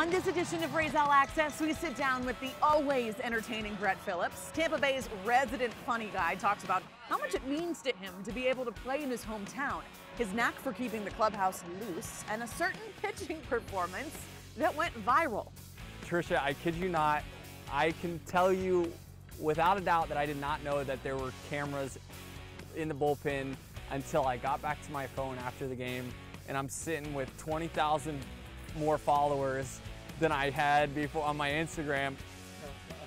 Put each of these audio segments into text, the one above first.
On this edition of Rays All Access, we sit down with the always entertaining Brett Phillips. Tampa Bay's resident funny guy talks about how much it means to him to be able to play in his hometown, his knack for keeping the clubhouse loose, and a certain pitching performance that went viral. Trisha, I kid you not, I can tell you without a doubt that I did not know that there were cameras in the bullpen until I got back to my phone after the game, and I'm sitting with 20,000 more followers than I had before on my Instagram.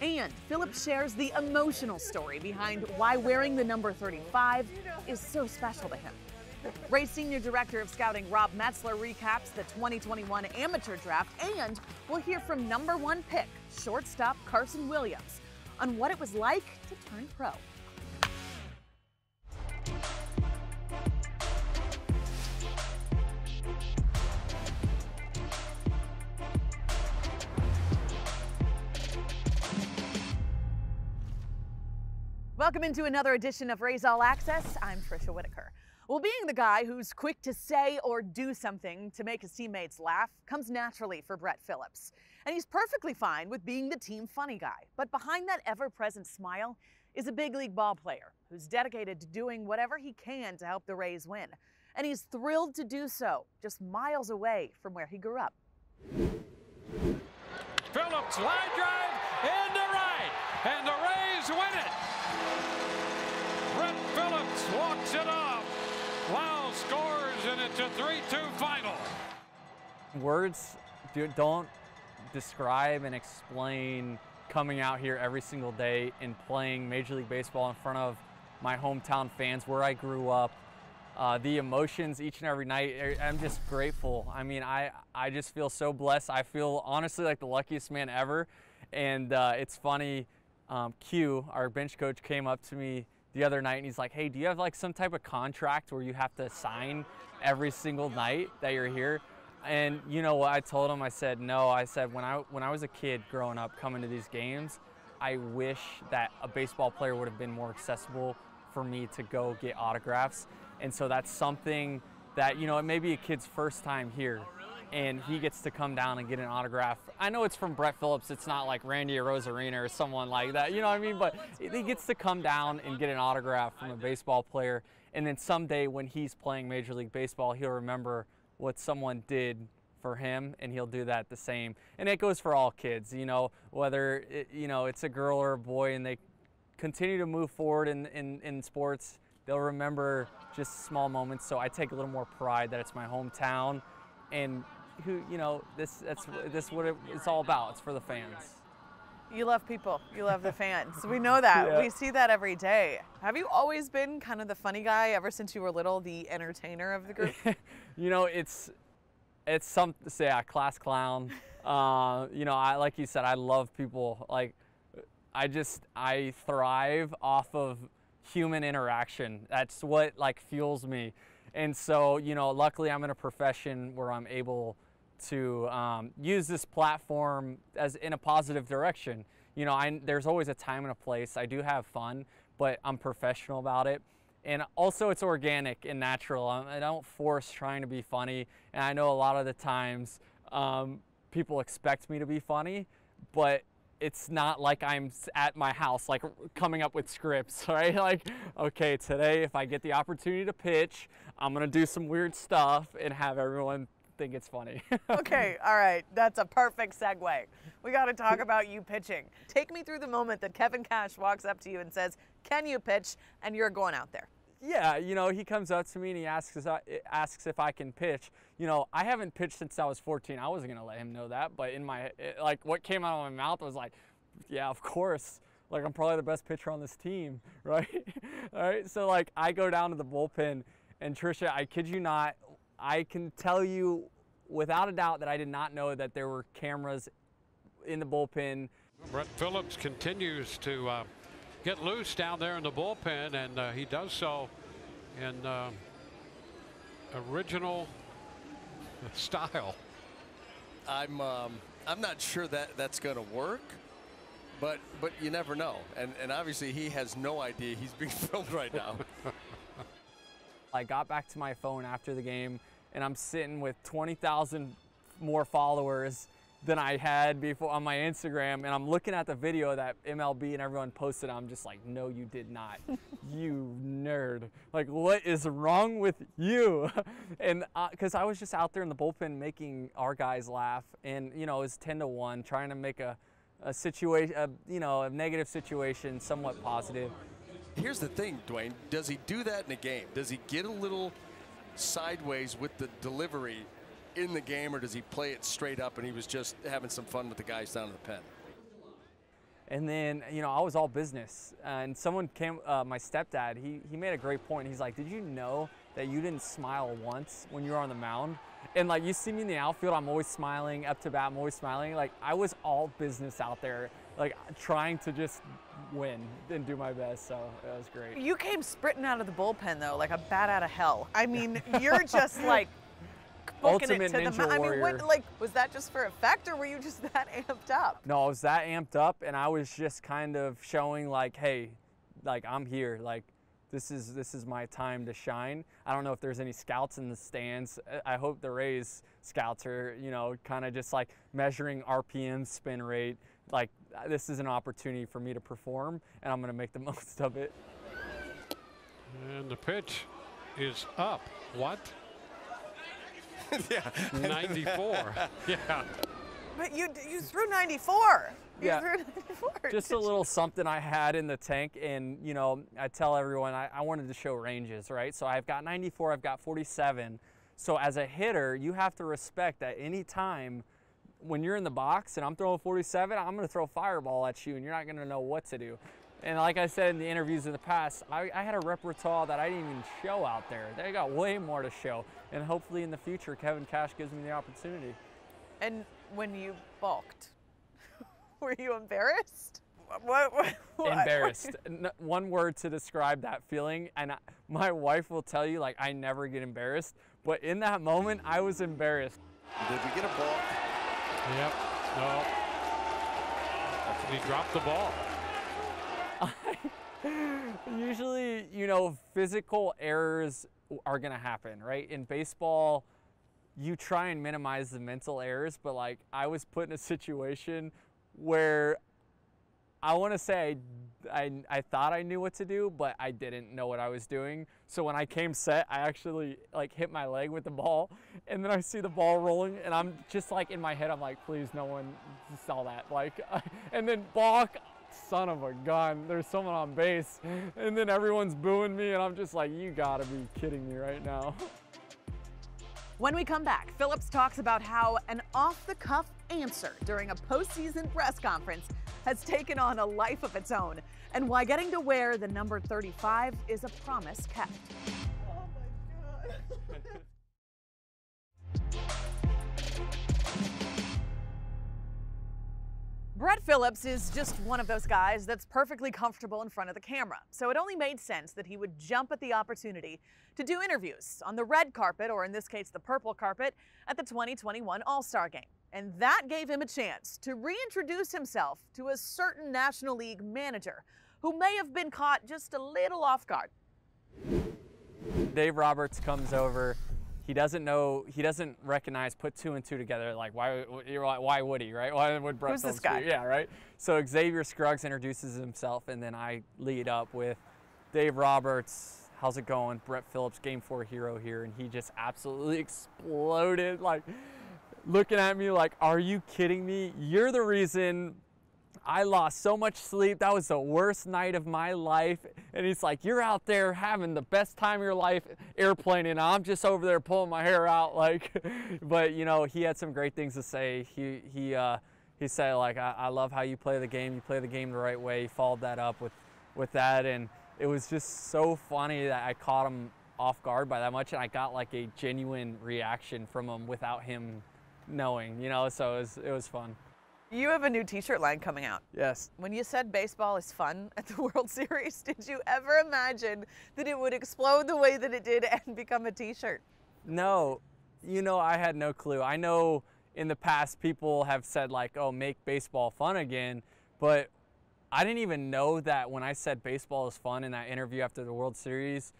And Phillips shares the emotional story behind why wearing the number 35 is so special to him. Rays Senior Director of Scouting Rob Metzler recaps the 2021 amateur draft, and we'll hear from #1 pick, shortstop Carson Williams, on what it was like to turn pro. Welcome into another edition of Rays All Access. I'm Trisha Whitaker. Well, being the guy who's quick to say or do something to make his teammates laugh comes naturally for Brett Phillips. And he's perfectly fine with being the team funny guy. But behind that ever-present smile is a big league ball player who's dedicated to doing whatever he can to help the Rays win. And he's thrilled to do so, just miles away from where he grew up. Phillips, line drive into right, and the Rays win it. Brett Phillips walks it off. Wow scores, and it's a 3-2 final. Words don't describe and explain coming out here every single day and playing Major League Baseball in front of my hometown fans where I grew up. The emotions each and every night, I'm just grateful. I mean, I just feel so blessed. I feel honestly like the luckiest man ever. And it's funny, Q, our bench coach, came up to me the other night and he's like, hey, do you have like some type of contract where you have to sign every single night that you're here? And you know what I told him? I said, no. I said, when I was a kid growing up coming to these games, I wish that a baseball player would have been more accessible for me to go get autographs. And so that's something that, you know, it may be a kid's first time here and he gets to come down and get an autograph. I know it's from Brett Phillips. It's not like Randy Arozarena or someone like that, you know what I mean? But he gets to come down and get an autograph from a baseball player. And then someday when he's playing Major League Baseball, he'll remember what someone did for him, and he'll do that the same. And it goes for all kids, you know, whether it's a girl or a boy, and they continue to move forward in sports, they'll remember just small moments. So I take a little more pride that it's my hometown, and that's what it's all about. It's for the fans. You love people. You love the fans. We know that. Yeah. We see that every day. Have you always been kind of the funny guy ever since you were little, the entertainer of the group? You know, it's something to say, a class clown. I like you said, I love people. Like, I thrive off of human interaction. That's what like fuels me. And so, you know, luckily I'm in a profession where I'm able to use this platform as in a positive direction. You know, there's always a time and a place. I do have fun, but I'm professional about it. And also it's organic and natural. I don't force trying to be funny. And I know a lot of the times people expect me to be funny, but it's not like I'm at my house, like coming up with scripts, right? Like, okay, today if I get the opportunity to pitch, I'm gonna do some weird stuff and have everyone think it's funny. Okay, all right, that's a perfect segue. We got to talk about you pitching. Take me through the moment that Kevin Cash walks up to you and says, "Can you pitch?" and you're going out there. Yeah, you know, he comes up to me and he asks if I can pitch. You know, I haven't pitched since I was 14. I wasn't gonna let him know that, but what came out of my mouth was like, yeah, of course. Like, I'm probably the best pitcher on this team, right? All right, so like I go down to the bullpen, and Trisha, I kid you not, I can tell you without a doubt that I did not know that there were cameras in the bullpen. Brett Phillips continues to get loose down there in the bullpen, and he does so in original style. I'm not sure that that's going to work, but you never know. And obviously he has no idea he's being filmed right now. I got back to my phone after the game, and I'm sitting with 20,000 more followers than I had before on my Instagram, and I'm looking at the video that MLB and everyone posted. I'm just like, no, you did not. You nerd. Like, what is wrong with you? And because I was just out there in the bullpen making our guys laugh, and you know, it was 10-1, trying to make a situation, you know, a negative situation somewhat positive. Here's the thing, Dwayne. Does he do that in a game? Does he get a little sideways with the delivery in the game, or does he play it straight up and he was just having some fun with the guys down in the pen? And then, you know, I was all business, and someone came, my stepdad, he made a great point. He's like, did you know that you didn't smile once when you were on the mound? And like, you see me in the outfield, I'm always smiling, up to bat, I'm always smiling. Like, I was all business out there, like trying to just win and do my best, so it was great. You came sprinting out of the bullpen though, like a bat out of hell. I mean, you're just like booking Ultimate it to Ninja the I mean, Warrior. what, like, was that just for effect, or were you just that amped up? No, I was that amped up, and I was just kind of showing like, hey, like I'm here, like this is my time to shine. I don't know if there's any scouts in the stands. I hope the Rays scouts are, you know, kind of just like measuring RPM, spin rate. Like, this is an opportunity for me to perform, and I'm going to make the most of it. And the pitch is up. What? Yeah. 94. Yeah. But you threw 94. You Yeah. threw 94. Just a little something I had in the tank, and you know, I tell everyone I wanted to show ranges, right? So I've got 94, I've got 47. So as a hitter, you have to respect that any time when you're in the box and I'm throwing 47, I'm going to throw a fireball at you, and you're not going to know what to do. And like I said in the interviews in the past, I had a repertoire that I didn't even show out there. They got way more to show, and hopefully in the future, Kevin Cash gives me the opportunity. And when you balked, were you embarrassed? What? Embarrassed. One word to describe that feeling, and my wife will tell you, like, I never get embarrassed, but in that moment, I was embarrassed. Did we get a ball? Yep. No. He dropped the ball. Usually, you know, physical errors are going to happen, right? In baseball, you try and minimize the mental errors, but like, I was put in a situation where I want to say I thought I knew what to do, but I didn't know what I was doing. So when I came set, I actually like hit my leg with the ball, and then I see the ball rolling, and I'm just like, in my head, I'm like, please, no one saw that. Like, and then balk, son of a gun, there's someone on base, and then everyone's booing me, and I'm just like, you gotta be kidding me right now. When we come back, Phillips talks about how an off-the-cuff answer during a postseason press conference has taken on a life of its own, and why getting to wear the number 35 is a promise kept. Oh my God. Brett Phillips is just one of those guys that's perfectly comfortable in front of the camera, so it only made sense that he would jump at the opportunity to do interviews on the red carpet, or in this case the purple carpet, at the 2021 All-Star Game. And that gave him a chance to reintroduce himself to a certain National League manager who may have been caught just a little off guard. Dave Roberts comes over. He doesn't recognize, put two and two together. Like, why would he, right? Why would Brett Who's Phillips this guy? Yeah, right? So Xavier Scruggs introduces himself, and then I lead up with Dave Roberts. How's it going? Brett Phillips, Game 4 hero here. And he just absolutely exploded, like looking at me like, are you kidding me? You're the reason I lost so much sleep. That was the worst night of my life. And he's like, you're out there having the best time of your life airplaning, and I'm just over there pulling my hair out. Like, but you know, he had some great things to say. He said, like, I love how you play the game. You play the game the right way. He followed that up with that, and it was just so funny that I caught him off guard by that much, and I got like a genuine reaction from him without him knowing, you know, so it was fun. You have a new t-shirt line coming out. Yes. When you said baseball is fun at the World Series, did you ever imagine that it would explode the way that it did and become a t-shirt? No, you know, I had no clue. I know in the past people have said like, oh, make baseball fun again, but I didn't even know that when I said baseball is fun in that interview after the World Series,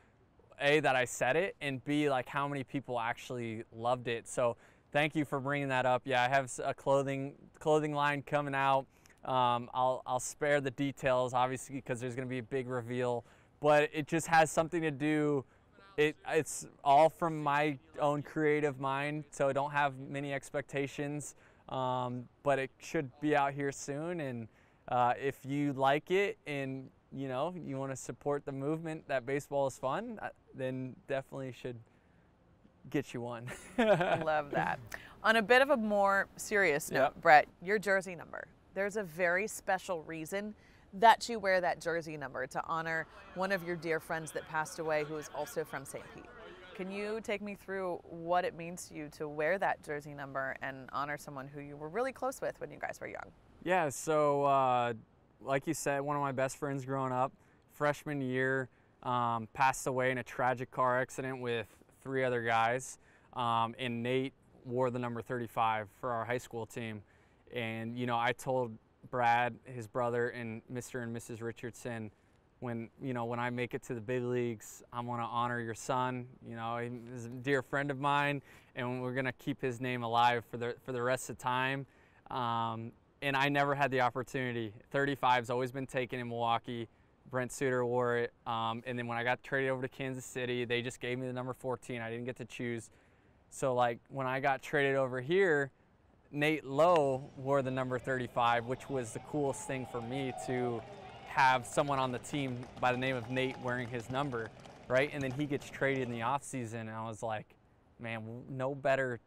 A, that I said it, and B, like how many people actually loved it. So Thank you for bringing that up. Yeah, I have a clothing line coming out. I'll spare the details, obviously, because there's going to be a big reveal, but it just has something to do. It's all from my own creative mind, so I don't have many expectations, but it should be out here soon. And if you like it and you want to support the movement that baseball is fun, then definitely should get you one. I love that. On a bit of a more serious note, Yep. Brett, your jersey number. There's a very special reason that you wear that jersey number to honor one of your dear friends that passed away who is also from St. Pete. Can you take me through what it means to you to wear that jersey number and honor someone who you were really close with when you guys were young? Yeah, so like you said, one of my best friends growing up, freshman year, passed away in a tragic car accident with 3 other guys, and Nate wore the number 35 for our high school team. And I told Brad, his brother, and Mr. and Mrs. Richardson, when I make it to the big leagues, I'm gonna honor your son. He's a dear friend of mine, and we're gonna keep his name alive for the rest of the time. And I never had the opportunity. 35's always been taken in Milwaukee. Brent Suter wore it, and then when I got traded over to Kansas City, they just gave me the number 14. I didn't get to choose. So like when I got traded over here, Nate Lowe wore the number 35, which was the coolest thing for me, to have someone on the team by the name of Nate wearing his number, right? And then he gets traded in the offseason, and I was like, man, no better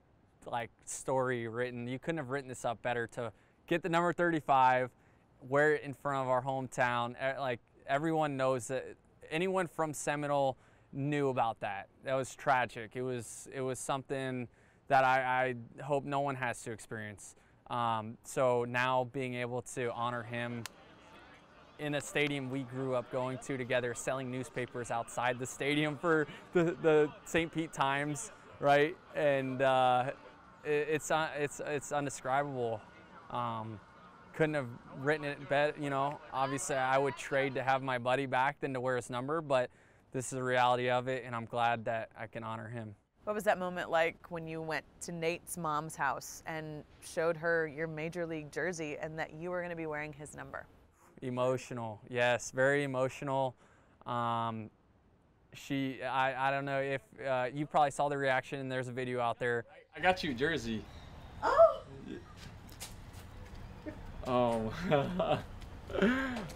like story written. You couldn't have written this up better, to get the number 35, wear it in front of our hometown. Like everyone knows that. Anyone from Seminole knew about that. That was tragic. It was something that I hope no one has to experience. So now being able to honor him in a stadium we grew up going to together, selling newspapers outside the stadium for the St. Pete Times, right? And it's undescribable. Couldn't have written it better. Obviously I would trade to have my buddy back than to wear his number, but this is the reality of it, and I'm glad that I can honor him. What was that moment like when you went to Nate's mom's house and showed her your major league jersey and that you were going to be wearing his number? Emotional, yes, very emotional. I don't know if you probably saw the reaction, and there's a video out there. I got you a jersey. Oh! Oh.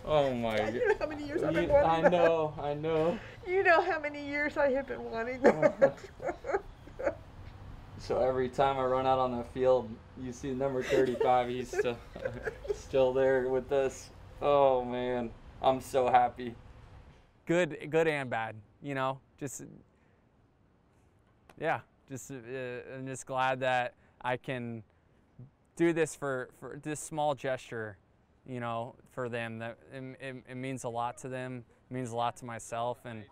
Oh my God. You know how many years I've been wanting that? I know. You know how many years I have been wanting that. So every time I run out on the field, you see number 35, he's still there with us. Oh man, I'm so happy. Good and bad, I'm just glad that I can do this for this small gesture, for them. That it means a lot to them, it means a lot to myself, and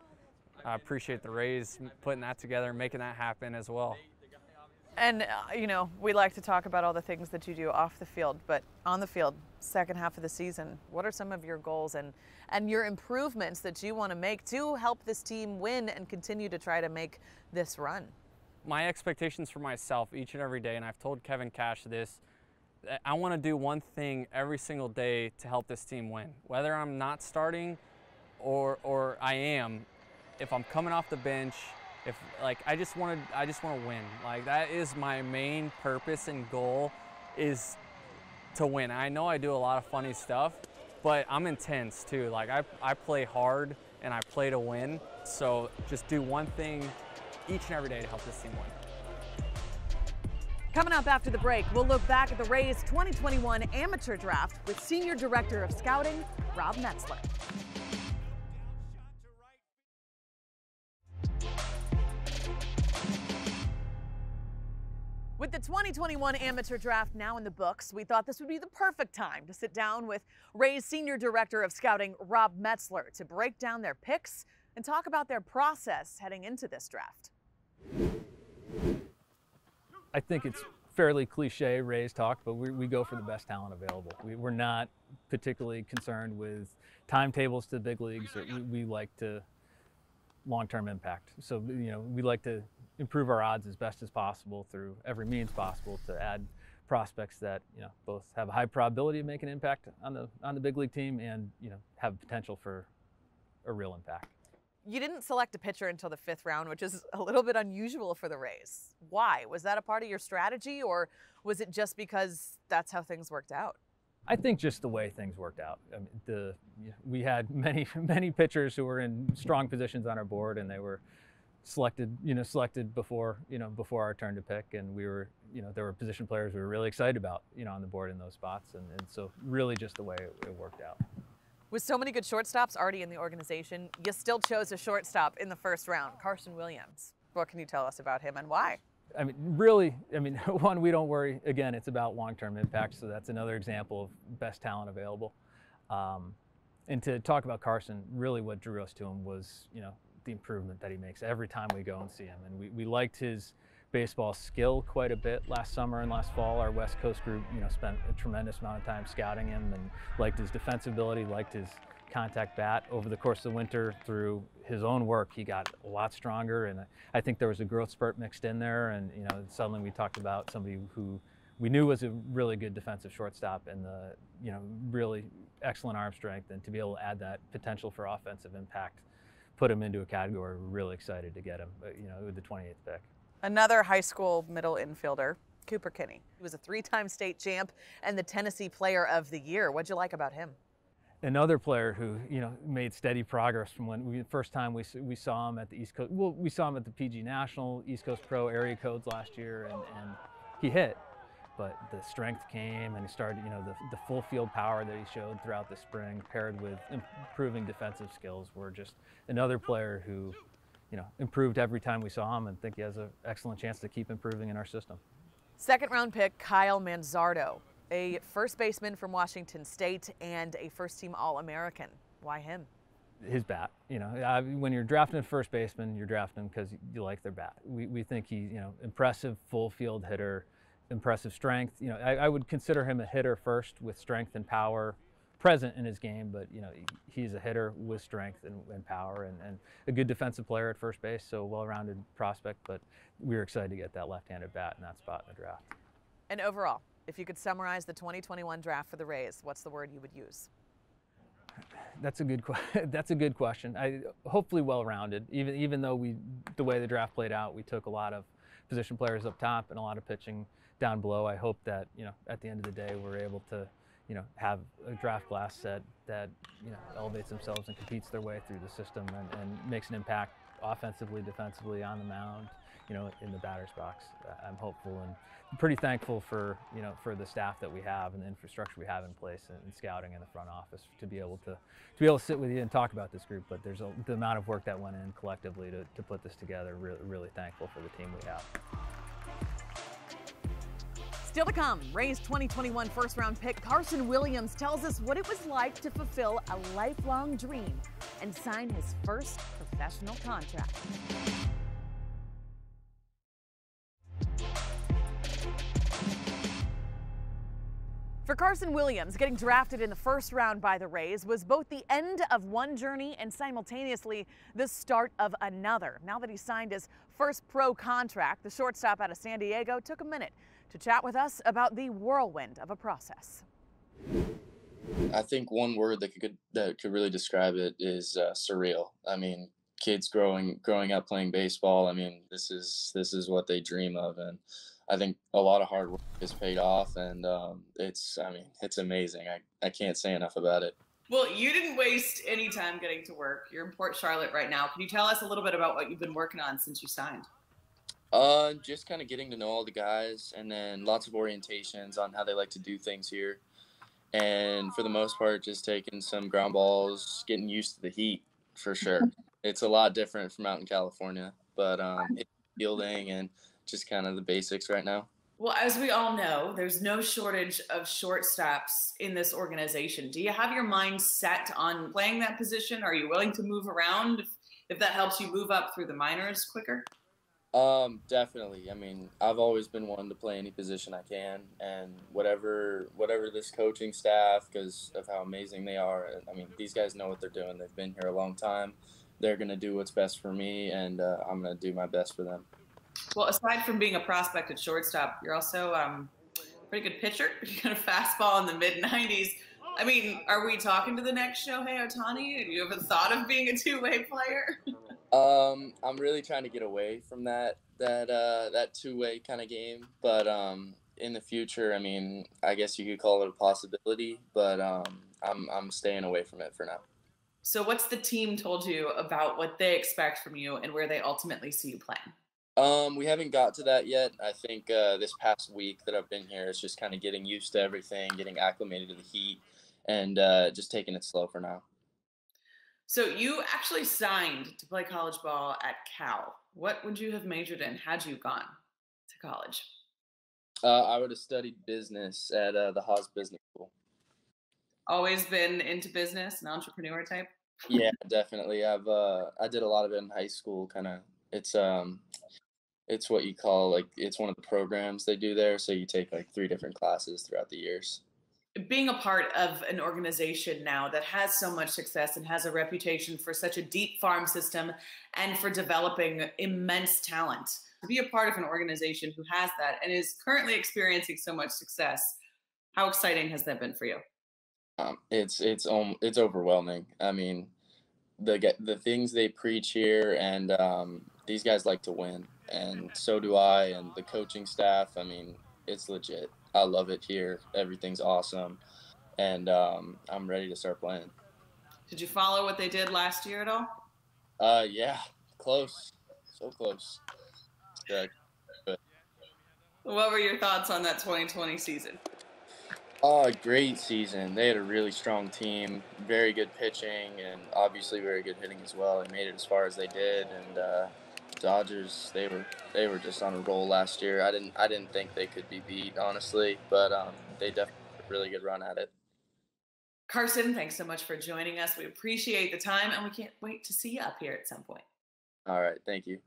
I appreciate the Rays putting that together and making that happen as well. And, we like to talk about all the things that you do off the field, but on the field, second half of the season, what are some of your goals and your improvements that you want to make to help this team win and continue to try to make this run? My expectations for myself each and every day, and I've told Kevin Cash this, I want to do one thing every single day to help this team win. Whether I'm not starting or I am, if I'm coming off the bench, I just want to win. Like, that is my main purpose and goal, is to win. I know I do a lot of funny stuff, but I'm intense too. Like, I play hard and I play to win. So just do one thing each and every day to help this team win. Coming up after the break, we'll look back at the Rays 2021 amateur draft with Senior Director of Scouting, Rob Metzler. With the 2021 amateur draft now in the books, we thought this would be the perfect time to sit down with Rays Senior Director of Scouting, Rob Metzler, to break down their picks and talk about their process heading into this draft. I think it's fairly cliche Rays talk, but we go for the best talent available. We're not particularly concerned with timetables to the big leagues. We like to long-term impact. So, we like to improve our odds as best as possible through every means possible to add prospects that both have a high probability of making an impact on the big league team and have potential for a real impact. You didn't select a pitcher until the 5th round, which is a little bit unusual for the Rays. Why? Was that a part of your strategy, or was it just because that's how things worked out? I think just the way things worked out. I mean, we had many pitchers who were in strong positions on our board, and they were selected before our turn to pick, and we were there were position players we were really excited about on the board in those spots, and so really just the way it worked out. With so many good shortstops already in the organization, you still chose a shortstop in the 1st round, Carson Williams. What can you tell us about him and why? I mean, really, one, we don't worry. Again, it's about long-term impact, so that's another example of best talent available. And to talk about Carson, really what drew us to him was, the improvement that he makes every time we go and see him. And we liked his baseball skill quite a bit last summer and last fall. Our West Coast group, spent a tremendous amount of time scouting him and liked his defensive ability, liked his contact bat. Over the course of the winter, through his own work, he got a lot stronger, and I think there was a growth spurt mixed in there, and suddenly we talked about somebody who we knew was a really good defensive shortstop and the really excellent arm strength, and to be able to add that potential for offensive impact put him into a category we're really excited to get him with the 28th pick. Another high school middle infielder, Cooper Kinney. He was a 3-time state champ and the Tennessee Player of the Year. What'd you like about him? Another player who made steady progress from the first time we saw him at the East Coast. Well, we saw him at the PG National, East Coast Pro area codes last year, and he hit. But the strength came, and he started, the full field power that he showed throughout the spring, paired with improving defensive skills, were just another player who improved every time we saw him, and think he has an excellent chance to keep improving in our system. 2nd round pick, Kyle Manzardo, a first baseman from Washington State and a first-team All-American. Why him? His bat. When you're drafting a first baseman, you're drafting him because you like their bat. We think he's, impressive full field hitter, impressive strength. I would consider him a hitter first, with strength and power present in his game, but he's a hitter with strength and power, and a good defensive player at first base, so well-rounded prospect, but we were excited to get that left-handed bat in that spot in the draft. And overall, if you could summarize the 2021 draft for the Rays, what's the word you would use? That's a good question. Hopefully well-rounded. Even though the way the draft played out, we took a lot of position players up top and a lot of pitching down below. I hope that at the end of the day we're able to have a draft class set that elevates themselves and competes their way through the system and makes an impact offensively, defensively, on the mound, in the batter's box. I'm hopeful and pretty thankful for for the staff that we have and the infrastructure we have in place in scouting in the front office to be able to sit with you and talk about this group. But there's the amount of work that went in collectively to put this together. Really thankful for the team we have. Still to come, Rays 2021 first-round pick Carson Williams tells us what it was like to fulfill a lifelong dream and sign his first professional contract. For Carson Williams, getting drafted in the 1st round by the Rays was both the end of one journey and simultaneously the start of another. Now that he signed his first pro contract, the shortstop out of San Diego took a minute to chat with us about the whirlwind of a process. I think one word that could really describe it is surreal. I mean, kids growing up playing baseball, I mean, this is what they dream of, and I think a lot of hard work has paid off, and it's amazing. I can't say enough about it. Well, you didn't waste any time getting to work. You're in Port Charlotte right now. Can you tell us a little bit about what you've been working on since you signed? Just kind of getting to know all the guys, and then lots of orientations on how they like to do things here. And for the most part, just taking some ground balls, getting used to the heat for sure. It's a lot different from out in California, but it's fielding and just kind of the basics right now. Well, as we all know, there's no shortage of shortstops in this organization. Do you have your mind set on playing that position? Are you willing to move around if that helps you move up through the minors quicker? Definitely. I mean, I've always been one to play any position I can, and whatever this coaching staff, because of how amazing they are. I mean, these guys know what they're doing. They've been here a long time. They're going to do what's best for me, and I'm going to do my best for them. Well, aside from being a prospect at shortstop, you're also a pretty good pitcher. You got a fastball in the mid-90s. I mean, are we talking to the next Shohei Ohtani? Do you ever thought of being a two-way player? I'm really trying to get away from that two-way kind of game, but in the future, I mean, I guess you could call it a possibility, but I'm staying away from it for now. So what's the team told you about what they expect from you and where they ultimately see you playing? We haven't got to that yet. I think this past week that I've been here, it's just kind of getting used to everything, getting acclimated to the heat, and just taking it slow for now. So you actually signed to play college ball at Cal. What would you have majored in had you gone to college? I would have studied business at the Haas Business School. Always been into business, an entrepreneur type? Yeah, definitely. I did a lot of it in high school. Kind of, it's what you call, like, it's one of the programs they do there. So you take like 3 different classes throughout the years. Being a part of an organization now that has so much success and has a reputation for such a deep farm system and for developing immense talent, to be a part of an organization who has that and is currently experiencing so much success, how exciting has that been for you? It's overwhelming. I mean, the things they preach here, and these guys like to win, and so do I, and the coaching staff. I mean, it's legit. I love it here. Everything's awesome, and I'm ready to start playing. Did you follow what they did last year at all? Yeah, close, so close. But what were your thoughts on that 2020 season? Oh, great season. They had a really strong team, very good pitching, and obviously very good hitting as well. They made it as far as they did, and Dodgers, they were just on a roll last year. I didn't think they could be beat, honestly, but they definitely had a really good run at it. Carson, thanks so much for joining us. We appreciate the time, and we can't wait to see you up here at some point. All right, thank you.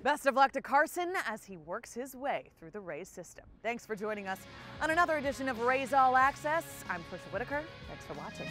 Best of luck to Carson as he works his way through the Rays system. Thanks for joining us on another edition of Rays All Access. I'm Trisha Whitaker. Thanks for watching.